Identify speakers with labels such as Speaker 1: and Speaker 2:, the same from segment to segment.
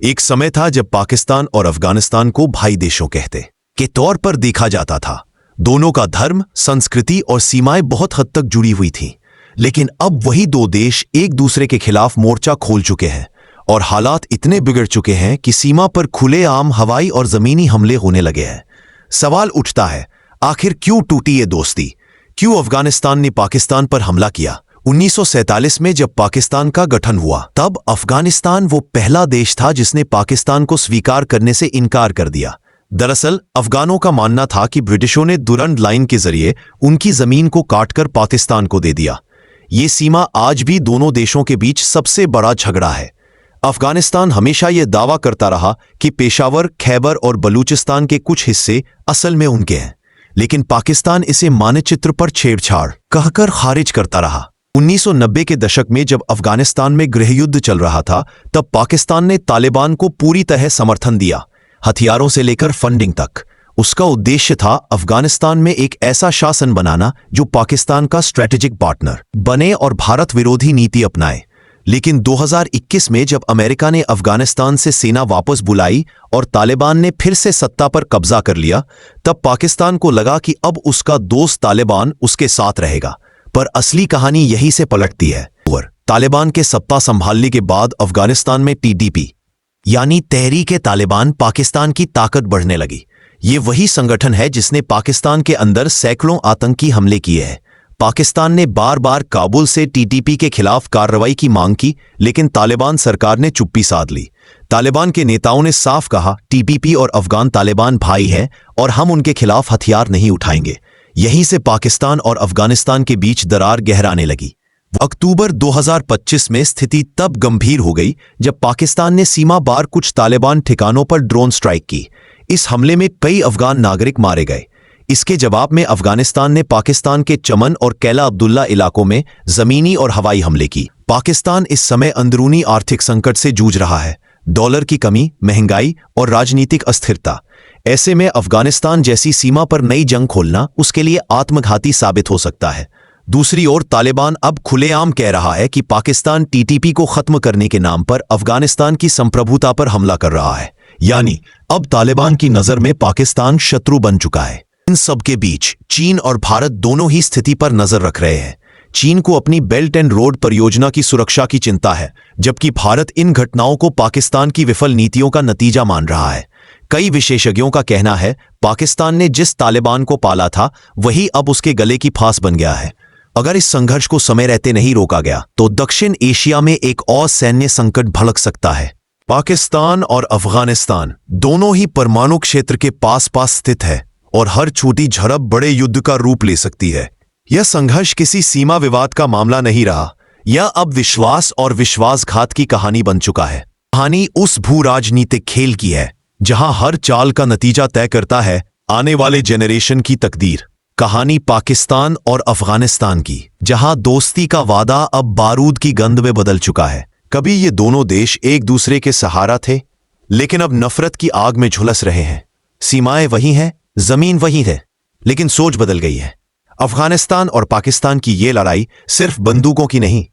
Speaker 1: एक समय था जब पाकिस्तान और अफगानिस्तान को भाई देशों कहते के तौर पर देखा जाता था। दोनों का धर्म, संस्कृति और सीमाएं बहुत हद तक जुड़ी हुई थीं। लेकिन अब वही दो देश एक दूसरे के खिलाफ मोर्चा खोल चुके हैं और हालात इतने बिगड़ चुके हैं कि सीमा पर खुलेआम हवाई और जमीनी हमले होने लगे हैं। सवाल उठता है, आखिर क्यों टूटी ये दोस्ती? क्यों अफगानिस्तान ने पाकिस्तान पर हमला किया? 1947 में जब पाकिस्तान का गठन हुआ, तब अफगानिस्तान वो पहला देश था जिसने पाकिस्तान को स्वीकार करने से इनकार कर दिया। दरअसल अफगानों का मानना था कि ब्रिटिशों ने दुरंड लाइन के जरिए उनकी जमीन को काटकर पाकिस्तान को दे दिया। ये सीमा आज भी दोनों देशों के बीच सबसे बड़ा झगड़ा है। अफगानिस्तान हमेशा ये दावा करता रहा कि पेशावर, खैबर और बलूचिस्तान के कुछ हिस्से असल में उनके हैं, लेकिन पाकिस्तान इसे मानचित्र पर छेड़छाड़ कहकर खारिज करता रहा। 1990 के दशक में जब अफगानिस्तान में गृहयुद्ध चल रहा था, तब पाकिस्तान ने तालिबान को पूरी तरह समर्थन दिया, हथियारों से लेकर फंडिंग तक। उसका उद्देश्य था अफगानिस्तान में एक ऐसा शासन बनाना जो पाकिस्तान का स्ट्रेटेजिक पार्टनर बने और भारत विरोधी नीति अपनाए। लेकिन 2021 में जब अमेरिका ने अफगानिस्तान से सेना वापस बुलाई और तालिबान ने फिर से सत्ता पर कब्जा कर लिया, तब पाकिस्तान को लगा कि अब उसका दोस्त तालिबान उसके साथ रहेगा। पर असली कहानी यहीं से पलटती है। तालिबान के सत्ता संभालने के बाद अफगानिस्तान में TTP यानी तहरीक तालिबान पाकिस्तान की ताकत बढ़ने लगी। ये वही संगठन है जिसने पाकिस्तान के अंदर सैकड़ों आतंकी हमले किए हैं। पाकिस्तान ने बार बार काबुल से TTP के खिलाफ कार्रवाई की मांग की, लेकिन तालिबान सरकार ने चुप्पी साध ली। तालिबान के नेताओं ने साफ कहा, TTP और अफगान तालिबान भाई हैं और हम उनके खिलाफ हथियार नहीं उठाएंगे। यहीं से पाकिस्तान और अफगानिस्तान के बीच दरार गहराने लगी। अक्टूबर 2025 में स्थिति तब गंभीर हो गई जब पाकिस्तान ने सीमा पार कुछ तालिबान ठिकानों पर ड्रोन स्ट्राइक की। इस हमले में कई अफगान नागरिक मारे गए। इसके जवाब में अफगानिस्तान ने पाकिस्तान के चमन और कैला अब्दुल्ला इलाकों में जमीनी और हवाई हमले की। पाकिस्तान इस समय अंदरूनी आर्थिक संकट से जूझ रहा है। डॉलर की कमी, महंगाई और राजनीतिक अस्थिरता। ऐसे में अफगानिस्तान जैसी सीमा पर नई जंग खोलना उसके लिए आत्मघाती साबित हो सकता है। दूसरी ओर तालिबान अब खुलेआम कह रहा है कि पाकिस्तान TTP को खत्म करने के नाम पर अफगानिस्तान की संप्रभुता पर हमला कर रहा है। यानी अब तालिबान की नजर में पाकिस्तान शत्रु बन चुका है। इन सब के बीच चीन और भारत दोनों ही स्थिति पर नजर रख रहे हैं। चीन को अपनी बेल्ट एंड रोड परियोजना की सुरक्षा की चिंता है, जबकि भारत इन घटनाओं को पाकिस्तान की विफल नीतियों का नतीजा मान रहा है। कई विशेषज्ञों का कहना है, पाकिस्तान ने जिस तालिबान को पाला था वही अब उसके गले की फांस बन गया है। अगर इस संघर्ष को समय रहते नहीं रोका गया तो दक्षिण एशिया में एक और सैन्य संकट भड़क सकता है। पाकिस्तान और अफगानिस्तान दोनों ही परमाणु क्षेत्र के पास पास स्थित है और हर छोटी झड़प बड़े युद्ध का रूप ले सकती है। यह संघर्ष किसी सीमा विवाद का मामला नहीं रहा, यह अब विश्वास और विश्वासघात की कहानी बन चुका है। कहानी उस भू राजनीतिक खेल की है जहां हर चाल का नतीजा तय करता है आने वाले जेनरेशन की तकदीर। कहानी पाकिस्तान और अफगानिस्तान की, जहां दोस्ती का वादा अब बारूद की गंध में बदल चुका है। कभी ये दोनों देश एक दूसरे के सहारा थे, लेकिन अब नफरत की आग में झुलस रहे हैं। सीमाएं वही हैं, जमीन वही है, लेकिन सोच बदल गई है। अफगानिस्तान और पाकिस्तान की ये लड़ाई सिर्फ बंदूकों की नहीं,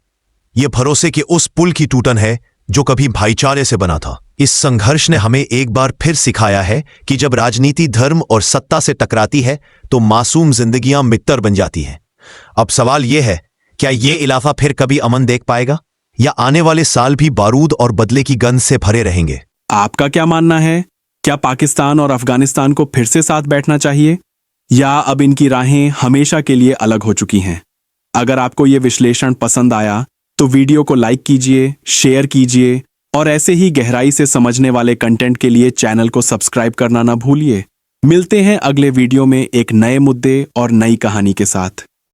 Speaker 1: ये भरोसे के उस पुल की टूटन है जो कभी भाईचारे से बना था। इस संघर्ष ने हमें एक बार फिर सिखाया है कि जब राजनीति धर्म और सत्ता से टकराती है तो मासूम जिंदगियां मित्तर बन जाती हैं। अब सवाल यह है, क्या ये इलाका फिर कभी अमन देख पाएगा या आने वाले साल भी बारूद और बदले की गंध से भरे रहेंगे?
Speaker 2: आपका क्या मानना है? क्या पाकिस्तान और अफगानिस्तान को फिर से साथ बैठना चाहिए या अब इनकी राहें हमेशा के लिए अलग हो चुकी हैं? अगर आपको ये विश्लेषण पसंद आया तो वीडियो को लाइक कीजिए, शेयर कीजिए और ऐसे ही गहराई से समझने वाले कंटेंट के लिए चैनल को सब्सक्राइब करना ना भूलिए। मिलते हैं अगले वीडियो में एक नए मुद्दे और नई कहानी के साथ।